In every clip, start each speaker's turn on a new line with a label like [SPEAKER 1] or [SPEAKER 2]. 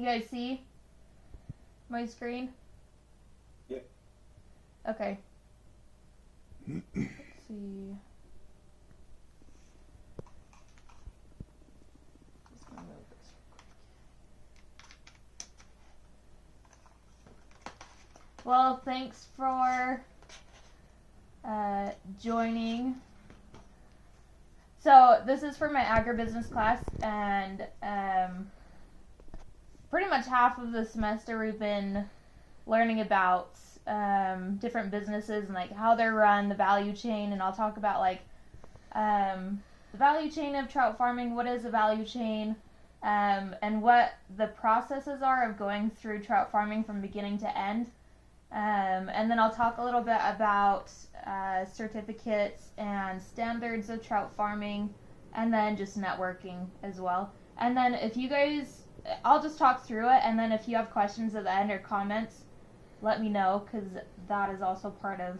[SPEAKER 1] guys see my screen?
[SPEAKER 2] Yep.
[SPEAKER 1] Okay. Let's see. Just gonna move this real quick. Well, thanks for joining. So this is for my agribusiness class, and pretty much half of the semester we've been learning about different businesses and like how they're run, the value chain, and I'll talk about like the value chain of trout farming, what is a value chain, and what the processes are of going through trout farming from beginning to end. And then I'll talk a little bit about certificates and standards of trout farming, and then just networking as well. And then if you guys, I'll just talk through it, and then if you have questions at the end or comments, let me know, because that is also part of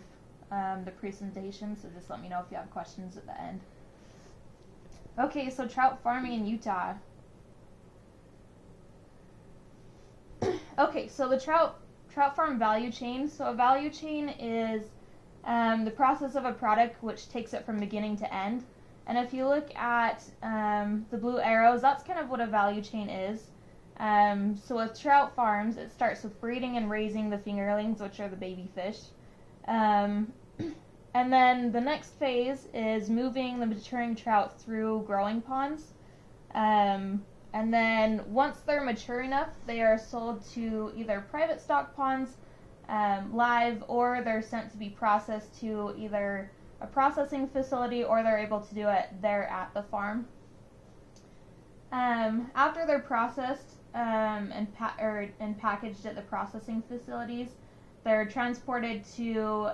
[SPEAKER 1] the presentation, so just let me know if you have questions at the end. Okay, so trout farming in Utah. Okay, so the trout farm value chain. So a value chain is the process of a product which takes it from beginning to end. And if you look at the blue arrows, that's kind of what a value chain is. So with trout farms, it starts with breeding and raising the fingerlings, which are the baby fish. And then the next phase is moving the maturing trout through growing ponds. And then once they're mature enough, they are sold to either private stock ponds, live, or they're sent to be processed to either a processing facility, or they're able to do it there at the farm. After they're processed and packaged at the processing facilities, they're transported to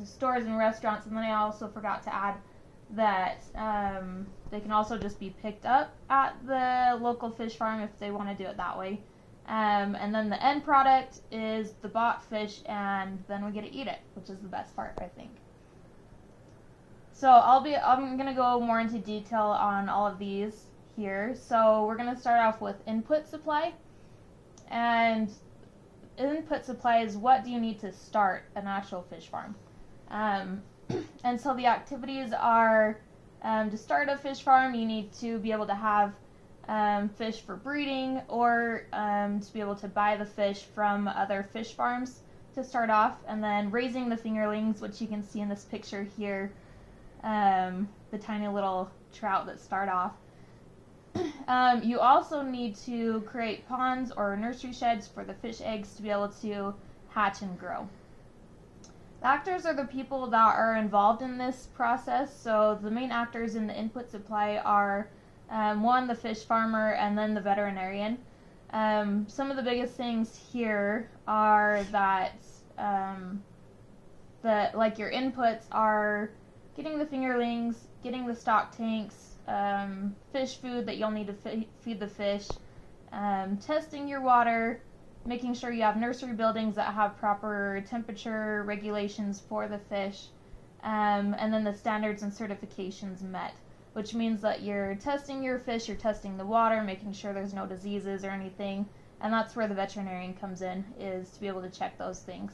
[SPEAKER 1] stores and restaurants. And then I also forgot to add that they can also just be picked up at the local fish farm if they want to do it that way. And then the end product is the bought fish, and then we get to eat it, which is the best part, I think. So I'm gonna go more into detail on all of these here. So we're gonna start off with input supply, and input supply is what do you need to start an actual fish farm. And so the activities are to start a fish farm, you need to be able to have fish for breeding, or to be able to buy the fish from other fish farms to start off, and then raising the fingerlings, which you can see in this picture here, the tiny little trout that start off. You also need to create ponds or nursery sheds for the fish eggs to be able to hatch and grow. The actors are the people that are involved in this process. So the main actors in the input supply are one, the fish farmer, and then the veterinarian. Some of the biggest things here are that your inputs are getting the fingerlings, getting the stock tanks, fish food that you'll need to feed the fish, testing your water, making sure you have nursery buildings that have proper temperature regulations for the fish, and then the standards and certifications met, which means that you're testing your fish, you're testing the water, making sure there's no diseases or anything, and that's where the veterinarian comes in, is to be able to check those things.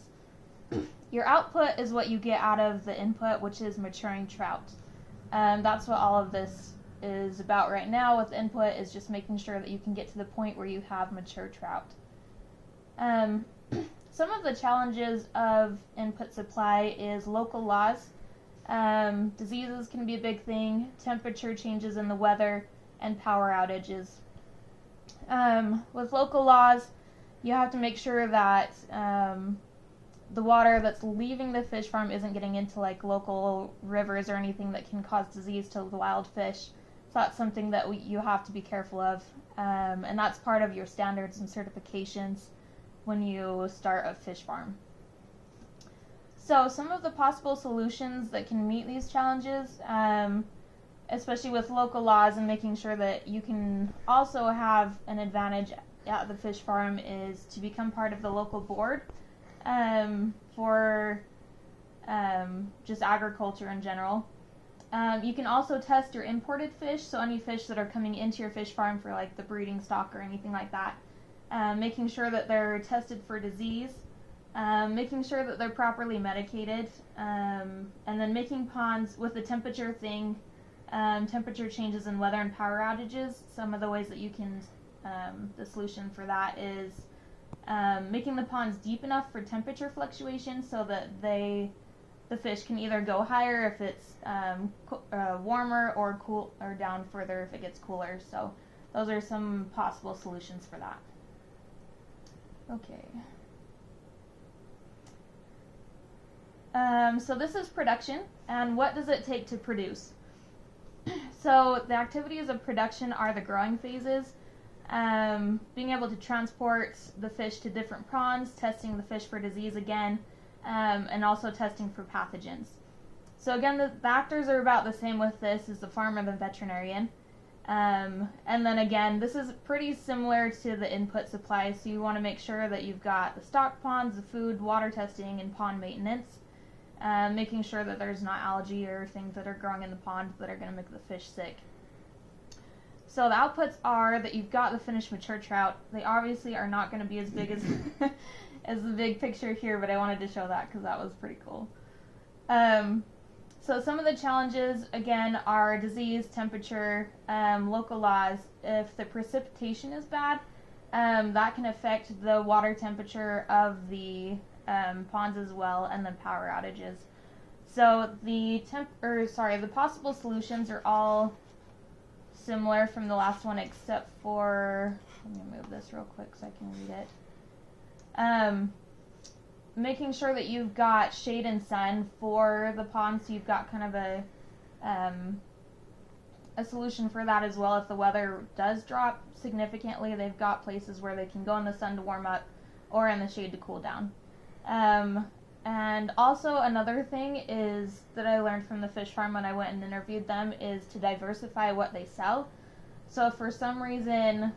[SPEAKER 1] Your output is what you get out of the input, which is maturing trout. That's what all of this is about right now with input, is just making sure that you can get to the point where you have mature trout. Some of the challenges of input supply is local laws. Diseases can be a big thing, temperature changes in the weather, and power outages. With local laws, you have to make sure that the water that's leaving the fish farm isn't getting into like local rivers or anything that can cause disease to the wild fish. So that's something that you have to be careful of, and that's part of your standards and certifications when you start a fish farm. So some of the possible solutions that can meet these challenges, especially with local laws and making sure that you can also have an advantage at the fish farm, is to become part of the local board for just agriculture in general. You can also test your imported fish, so any fish that are coming into your fish farm for like the breeding stock or anything like that. making sure that they're tested for disease, making sure that they're properly medicated, and then making ponds with the temperature thing, temperature changes in weather and power outages. Some of the ways that you can, the solution for that is making the ponds deep enough for temperature fluctuations so that the fish can either go higher if it's warmer, or cool, or down further if it gets cooler. So those are some possible solutions for that. Okay. So this is production, and what does it take to produce? So the activities of production are the growing phases, being able to transport the fish to different ponds, testing the fish for disease again, and also testing for pathogens. So again, the actors are about the same with this as the farmer and the veterinarian. And then again, this is pretty similar to the input supply, so you want to make sure that you've got the stock ponds, the food, water testing, and pond maintenance, making sure that there's not algae or things that are growing in the pond that are going to make the fish sick. So the outputs are that you've got the finished mature trout. They obviously are not going to be as big as as the big picture here, but I wanted to show that because that was pretty cool. So some of the challenges, again, are disease, temperature, local laws. If the precipitation is bad, that can affect the water temperature of the ponds as well, and then power outages. So the possible solutions are all similar from the last one, except for, let me move this real quick so I can read it. Making sure that you've got shade and sun for the pond, so you've got kind of a solution for that as well. If the weather does drop significantly, they've got places where they can go in the sun to warm up or in the shade to cool down. And also another thing is that I learned from the fish farm when I went and interviewed them is to diversify what they sell. So if for some reason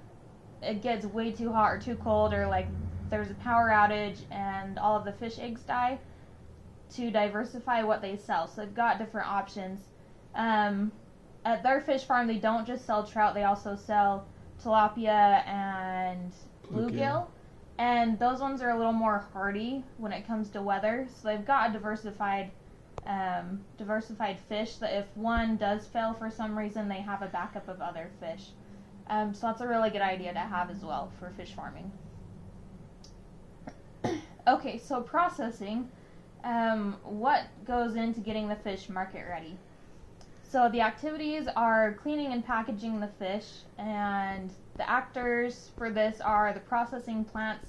[SPEAKER 1] it gets way too hot or too cold, or like there's a power outage and all of the fish eggs die, to diversify what they sell. So they've got different options. At their fish farm, they don't just sell trout, they also sell tilapia and bluegill. Okay. And those ones are a little more hardy when it comes to weather. So they've got a diversified fish that if one does fail for some reason, they have a backup of other fish. So that's a really good idea to have as well for fish farming. Okay, so processing. What goes into getting the fish market ready? So the activities are cleaning and packaging the fish, and the actors for this are the processing plants.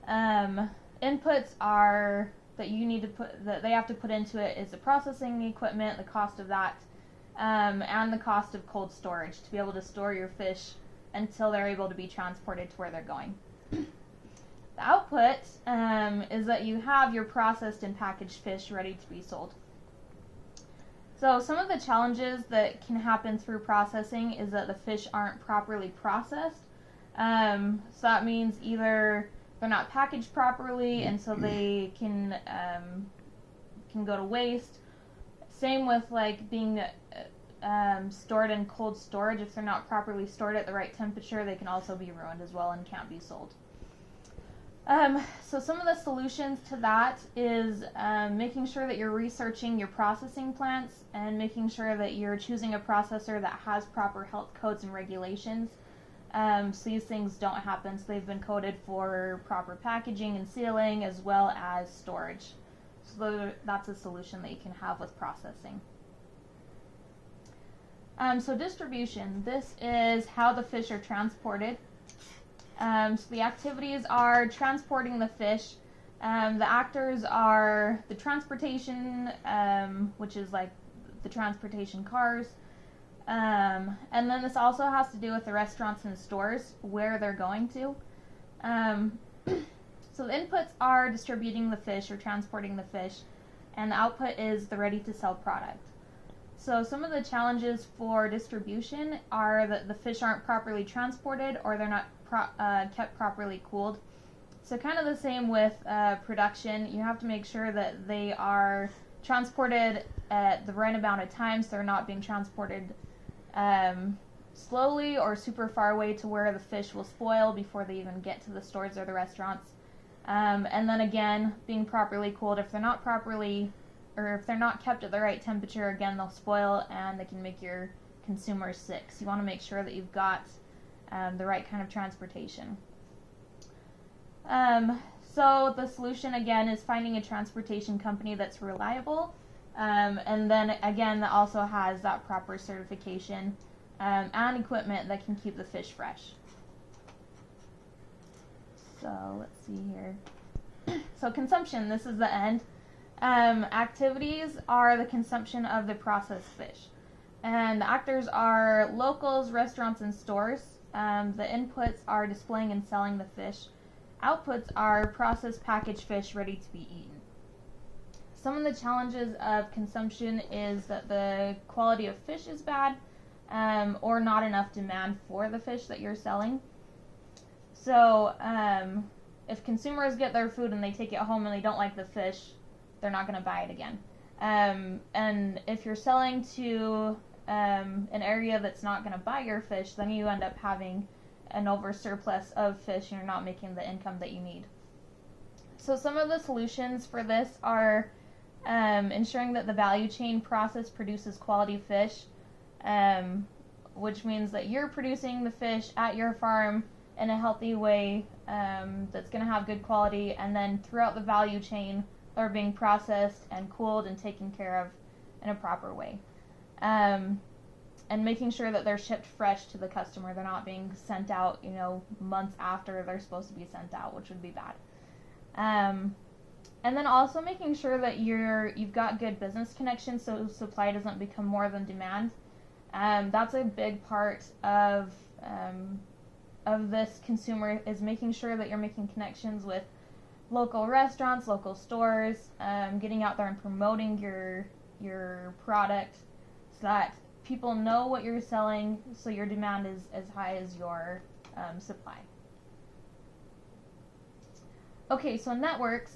[SPEAKER 1] Inputs are that you need to that they have to put into it is the processing equipment, the cost of that, and the cost of cold storage to be able to store your fish until they're able to be transported to where they're going. The output is that you have your processed and packaged fish ready to be sold. So some of the challenges that can happen through processing is that the fish aren't properly processed. So that means either they're not packaged properly, and so they can go to waste. Same with like being stored in cold storage. If they're not properly stored at the right temperature, they can also be ruined as well and can't be sold. So some of the solutions to that is making sure that you're researching your processing plants and making sure that you're choosing a processor that has proper health codes and regulations. So these things don't happen. So they've been coded for proper packaging and sealing as well as storage. So that's a solution that you can have with processing. So distribution. This is how the fish are transported. So the activities are transporting the fish. The actors are the transportation, which is like the transportation cars. And then this also has to do with the restaurants and stores where they're going to. So the inputs are distributing the fish or transporting the fish, and the output is the ready-to-sell product. So some of the challenges for distribution are that the fish aren't properly transported or they're not kept properly cooled. So kind of the same with production. You have to make sure that they are transported at the right amount of time, so they're not being transported slowly or super far away to where the fish will spoil before they even get to the stores or the restaurants. And then again, being properly cooled. If they're not properly, or if they're not kept at the right temperature, again, they'll spoil and they can make your consumers sick. So you want to make sure that you've got the right kind of transportation. So the solution, again, is finding a transportation company that's reliable. And then, again, that also has that proper certification and equipment that can keep the fish fresh. So let's see here. So consumption, this is the end. Activities are the consumption of the processed fish. And the actors are locals, restaurants, and stores. The inputs are displaying and selling the fish. Outputs are processed packaged fish ready to be eaten. Some of the challenges of consumption is that the quality of fish is bad, or not enough demand for the fish that you're selling. So if consumers get their food and they take it home and they don't like the fish, they're not going to buy it again. And if you're selling to an area that's not going to buy your fish, then you end up having an over surplus of fish and you're not making the income that you need. So some of the solutions for this are ensuring that the value chain process produces quality fish, which means that you're producing the fish at your farm in a healthy way that's going to have good quality, and then throughout the value chain they're being processed and cooled and taken care of in a proper way. And making sure that they're shipped fresh to the customer. They're not being sent out, months after they're supposed to be sent out, which would be bad. And then also making sure that you've got good business connections so supply doesn't become more than demand. That's a big part of this consumer, is making sure that you're making connections with local restaurants, local stores, getting out there and promoting your product so that people know what you're selling, so your demand is as high as your supply. Okay, so networks.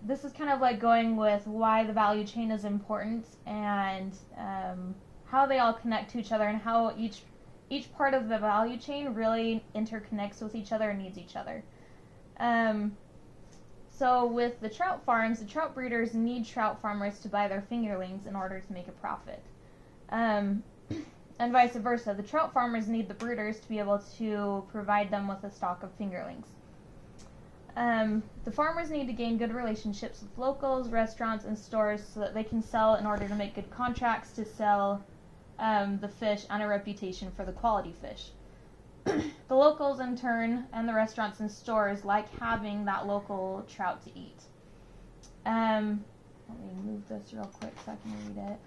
[SPEAKER 1] This is kind of like going with why the value chain is important, and how they all connect to each other, and how each part of the value chain really interconnects with each other and needs each other. So with the trout farms, the trout breeders need trout farmers to buy their fingerlings in order to make a profit. And vice versa, the trout farmers need the breeders to be able to provide them with a stock of fingerlings. The farmers need to gain good relationships with locals, restaurants, and stores so that they can sell in order to make good contracts to sell the fish, and a reputation for the quality fish. The locals, in turn, and the restaurants and stores like having that local trout to eat. Let me move this real quick so I can read it.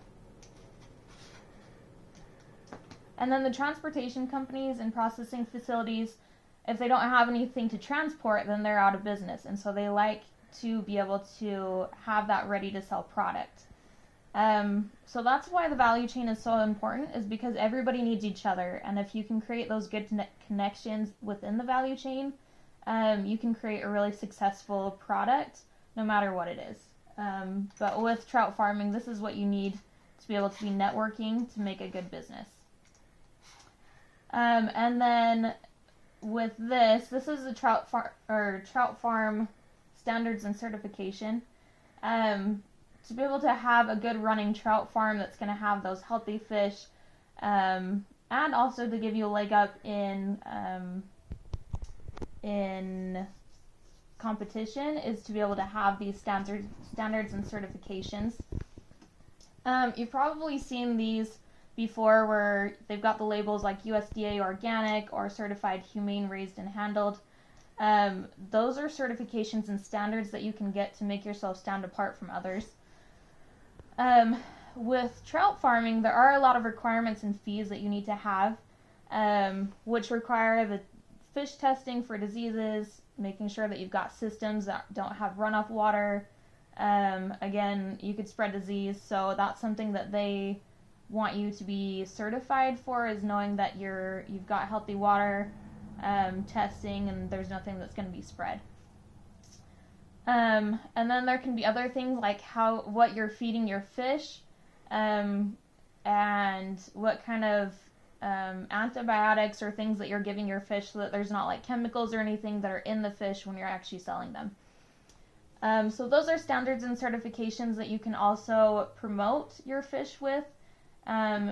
[SPEAKER 1] And then the transportation companies and processing facilities, if they don't have anything to transport, then they're out of business. And so they like to be able to have that ready to sell product. So that's why the value chain is so important, is because everybody needs each other. And if you can create those good connections within the value chain, you can create a really successful product no matter what it is. But with trout farming, this is what you need to be able to be networking to make a good business. And then with this is a trout farm standards and certification. To be able to have a good running trout farm that's going to have those healthy fish, and also to give you a leg up in competition, is to be able to have these standards and certifications. You've probably seen these before, where they've got the labels like USDA organic or certified humane raised and handled. Those are certifications and standards that you can get to make yourself stand apart from others. With trout farming, there are a lot of requirements and fees that you need to have, which require the fish testing for diseases, making sure that you've got systems that don't have runoff water. Again, you could spread disease, so that's something that they want you to be certified for, is knowing that you've got healthy water, testing, and there's nothing that's going to be spread. And then there can be other things like what you're feeding your fish. And and what kind of antibiotics or things that you're giving your fish, so that there's not like chemicals or anything that are in the fish when you're actually selling them. So those are standards and certifications that you can also promote your fish with,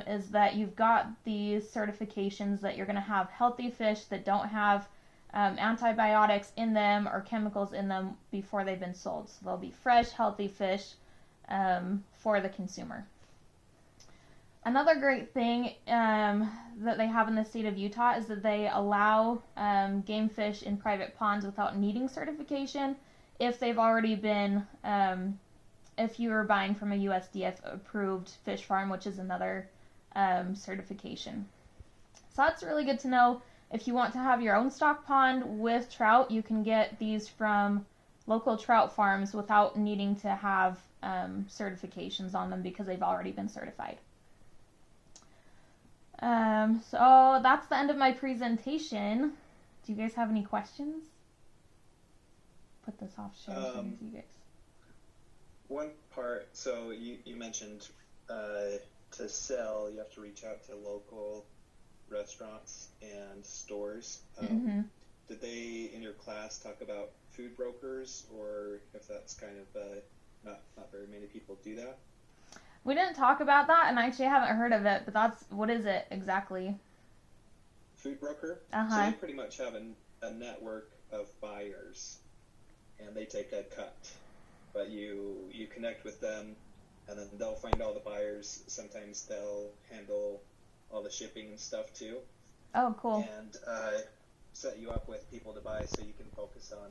[SPEAKER 1] is that you've got these certifications that you're going to have healthy fish that don't have antibiotics in them or chemicals in them before they've been sold. So they'll be fresh, healthy fish for the consumer. Another great thing that they have in the state of Utah is that they allow game fish in private ponds without needing certification if they've already been, if you were buying from a USDF approved fish farm, which is another certification. So that's really good to know. If you want to have your own stock pond with trout, you can get these from local trout farms without needing to have certifications on them because they've already been certified. So that's the end of my presentation. Do you guys have any questions? Put this off share so you guys.
[SPEAKER 2] One part, so you mentioned to sell, you have to reach out to local restaurants and stores. Did they, in your class, talk about food brokers, or if that's kind of not very many people do that?
[SPEAKER 1] We didn't talk about that, and I actually haven't heard of it, but what is it exactly?
[SPEAKER 2] Food broker? So you pretty much have a network of buyers, and they take a cut. But you connect with them, and then they'll find all the buyers. Sometimes they'll handle all the shipping and stuff too.
[SPEAKER 1] Oh, cool.
[SPEAKER 2] And set you up with people to buy so you can focus on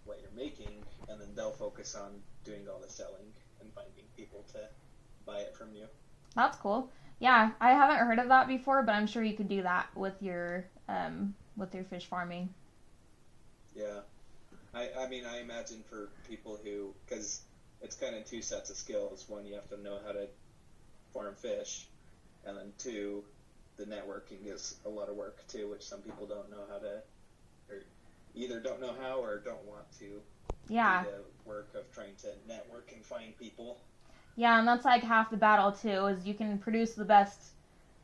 [SPEAKER 2] what you're making, and then they'll focus on doing all the selling and finding people to buy it from you.
[SPEAKER 1] That's cool. Yeah, I haven't heard of that before, but I'm sure you could do that with your fish farming.
[SPEAKER 2] Yeah. I mean, I imagine for people who, because it's kind of two sets of skills. One, you have to know how to farm fish, and then two, the networking is a lot of work too, which some people don't know how to, or either don't know how or don't want to.
[SPEAKER 1] Yeah.
[SPEAKER 2] Do the work of trying to network and find people.
[SPEAKER 1] Yeah, and that's like half the battle too, is you can produce the best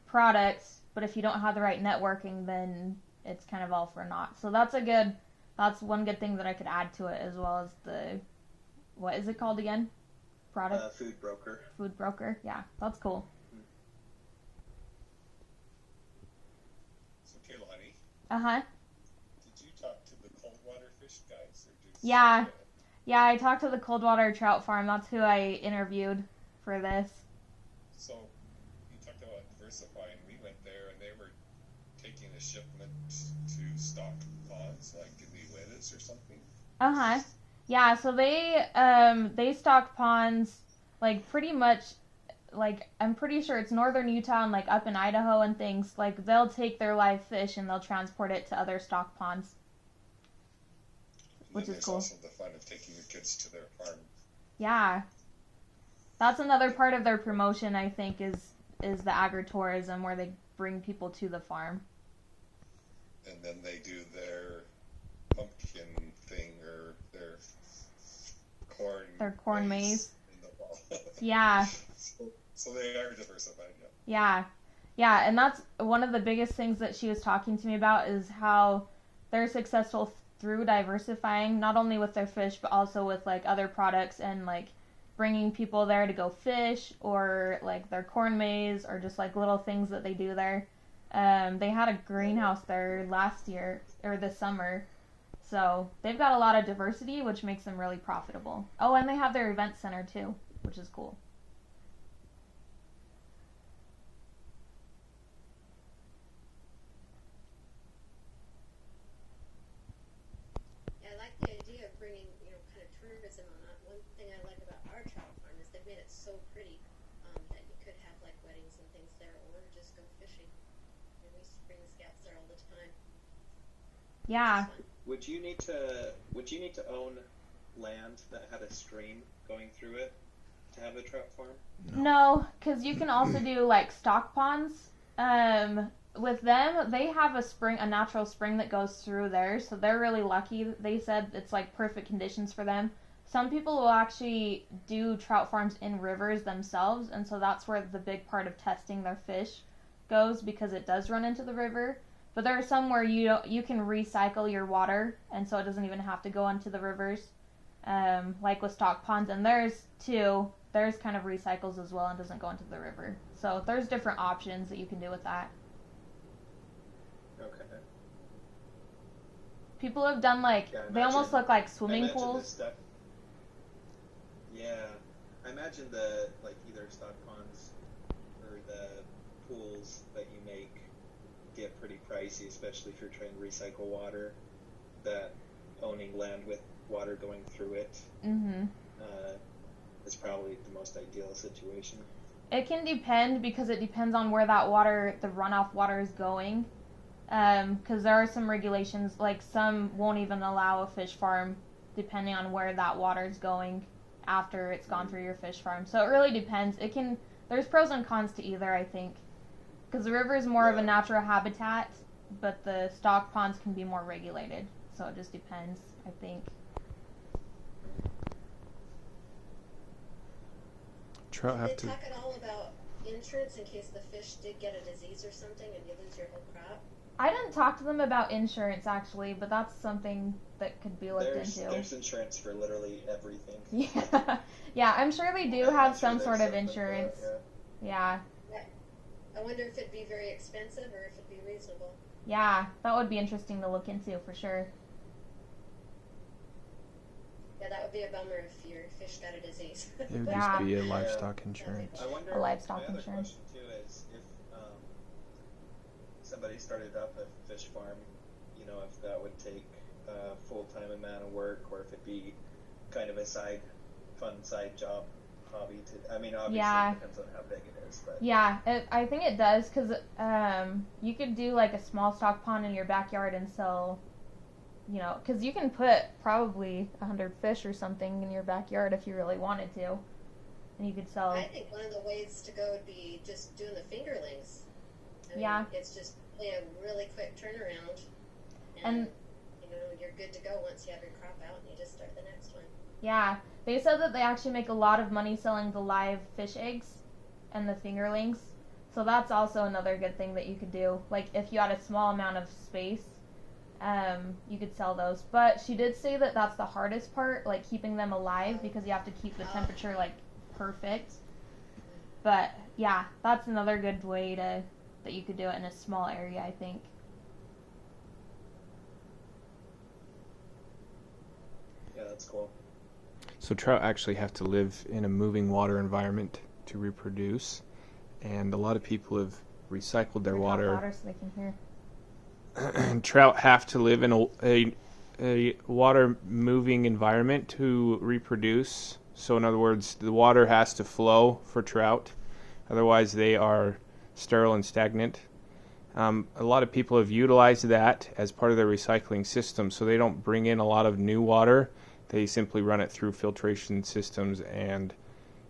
[SPEAKER 1] products, but if you don't have the right networking, then it's kind of all for naught. So that's one good thing that I could add to it, as well as what is it called again? Product?
[SPEAKER 2] Food broker.
[SPEAKER 1] Food broker, yeah, that's cool.
[SPEAKER 3] So, Kaylani.
[SPEAKER 1] Did
[SPEAKER 3] you talk to the cold water fish guys?
[SPEAKER 1] Yeah, I talked to the cold water trout farm. That's who I interviewed for this.
[SPEAKER 3] So, you talked about diversifying. We went there, and they were taking a shipment to stock ponds, like in the Uedas or something.
[SPEAKER 1] Yeah, so they stock ponds, like pretty much, like I'm pretty sure it's northern Utah and like up in Idaho and things. Like they'll take their live fish and they'll transport it to other stock ponds. Which is cool.
[SPEAKER 3] Also the fun of taking your kids to their farm.
[SPEAKER 1] Yeah. That's another part of their promotion, I think, is the agritourism, where they bring people to the farm.
[SPEAKER 3] And then they do their pumpkin thing, or their corn
[SPEAKER 1] maze.
[SPEAKER 3] In the fall.
[SPEAKER 1] Yeah.
[SPEAKER 3] So they are diversified,
[SPEAKER 1] yeah. Yeah, and that's one of the biggest things that she was talking to me about, is how they're successful through diversifying, not only with their fish, but also with like other products, and like bringing people there to go fish, or like their corn maze, or just like little things that they do there. They had a greenhouse there last year, or this summer, so they've got a lot of diversity, which makes them really profitable. Oh, and they have their event center too, which is cool. Yeah.
[SPEAKER 2] Would you need to own land that had a stream going through it to have a trout farm?
[SPEAKER 1] No, because you can also do like stock ponds. With them, they have a natural spring that goes through there, so they're really lucky. They said it's like perfect conditions for them. some people will actually do trout farms in rivers themselves, and so that's where the big part of testing their fish goes, because it does run into the river. But there are some where you can recycle your water, and so it doesn't even have to go into the rivers, like with stock ponds. And there's kind of recycles as well and doesn't go into the river. So there's different options that you can do with that.
[SPEAKER 2] Okay.
[SPEAKER 1] People have done they almost look like swimming pools.
[SPEAKER 2] Yeah, I imagine the either stock ponds or the pools that you make get pretty pricey, especially if you're trying to recycle water. That owning land with water going through it is probably the most ideal situation.
[SPEAKER 1] It can depend, because it depends on where that water, the runoff water, is going. Because there are some regulations, some won't even allow a fish farm depending on where that water is going after it's gone through your fish farm. So it really depends. There's pros and cons to either, I think. Because the river is more of a natural habitat, but the stock ponds can be more regulated. So it just depends, I think.
[SPEAKER 4] Trout have
[SPEAKER 5] Did
[SPEAKER 4] to.
[SPEAKER 5] they talk at all about insurance in case the fish did get a disease or something and you lose your whole crop?
[SPEAKER 1] I didn't talk to them about insurance, actually, but that's something that could be looked into.
[SPEAKER 2] There's insurance for literally everything.
[SPEAKER 1] Yeah, yeah, I'm sure they do have some sort of
[SPEAKER 2] something
[SPEAKER 1] insurance.
[SPEAKER 2] for it,
[SPEAKER 1] Yeah,
[SPEAKER 5] I wonder if it'd be very expensive or if it'd be reasonable.
[SPEAKER 1] yeah, that would be interesting to look into for sure.
[SPEAKER 5] Yeah, that would be a bummer if your fish got a disease.
[SPEAKER 4] It would
[SPEAKER 1] Yeah.
[SPEAKER 4] just be a livestock insurance.
[SPEAKER 2] I wonder.
[SPEAKER 1] A livestock
[SPEAKER 2] my other
[SPEAKER 1] insurance.
[SPEAKER 2] question too is if somebody started up a fish farm, if that would take a full-time amount of work, or if it'd be kind of a fun side job, hobby. Obviously
[SPEAKER 1] Yeah.
[SPEAKER 2] it depends on how big it is, but
[SPEAKER 1] Yeah, I think it does, because you could do a small stock pond in your backyard and sell, because you can put probably 100 fish or something in your backyard if you really wanted to, and you could sell.
[SPEAKER 5] I think one of the ways to go would be just doing the fingerlings.
[SPEAKER 1] Yeah.
[SPEAKER 5] It's just a really quick turnaround,
[SPEAKER 1] And
[SPEAKER 5] you're good to go once you have your crop out and you just start the next one.
[SPEAKER 1] Yeah, they said that they actually make a lot of money selling the live fish eggs and the fingerlings. So that's also another good thing that you could do. If you had a small amount of space, you could sell those. But she did say that that's the hardest part, keeping them alive, because you have to keep the temperature perfect. But yeah, that's another good way that you could do it in a small area, I think.
[SPEAKER 2] yeah, that's cool.
[SPEAKER 4] So trout actually have to live in a moving water environment to reproduce, and a lot of people have recycled their
[SPEAKER 1] Drink hot
[SPEAKER 4] water.
[SPEAKER 1] water so they can hear.
[SPEAKER 4] Trout have to live in a water moving environment to reproduce. So in other words, the water has to flow for trout, otherwise they are sterile and stagnant. A lot of people have utilized that as part of their recycling system, so they don't bring in a lot of new water. They simply run it through filtration systems and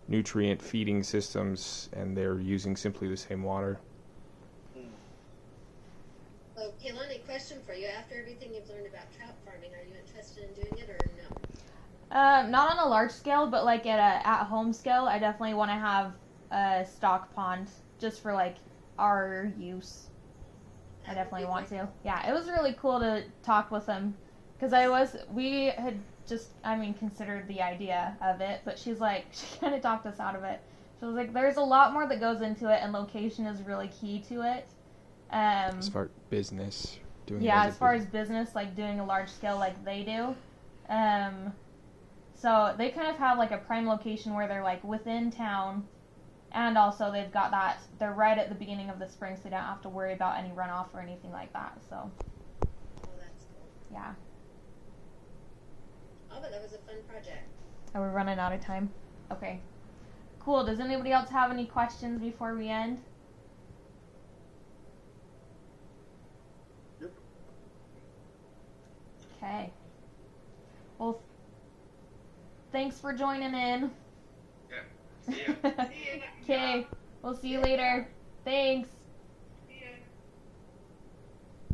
[SPEAKER 4] nutrient feeding systems, and they're using simply the same water.
[SPEAKER 5] So, Kaylani, question for you. After everything you've learned about trout farming, are you interested in doing it or no?
[SPEAKER 1] Not on a large scale, but at a at-home scale, I definitely want to have a stock pond just for our use. I definitely want to. Yeah, it was really cool to talk with him, because we had just, considered the idea of it, but she kind of talked us out of it. She was like, there's a lot more that goes into it, and location is really key to it.
[SPEAKER 4] As far as business,
[SPEAKER 1] as far as business, doing a large scale like they do. So they kind of have a prime location where they're within town, and also they've got they're right at the beginning of the spring, so they don't have to worry about any runoff or anything like that. So
[SPEAKER 5] Oh, that's cool.
[SPEAKER 1] yeah.
[SPEAKER 5] Oh, but that was a fun project.
[SPEAKER 1] Are we running out of time? Okay. Cool. Does anybody else have any questions before we end?
[SPEAKER 2] Yep.
[SPEAKER 1] Okay. Well, thanks for joining in.
[SPEAKER 3] Yeah. See ya.
[SPEAKER 1] Okay. We'll see you later. Thanks.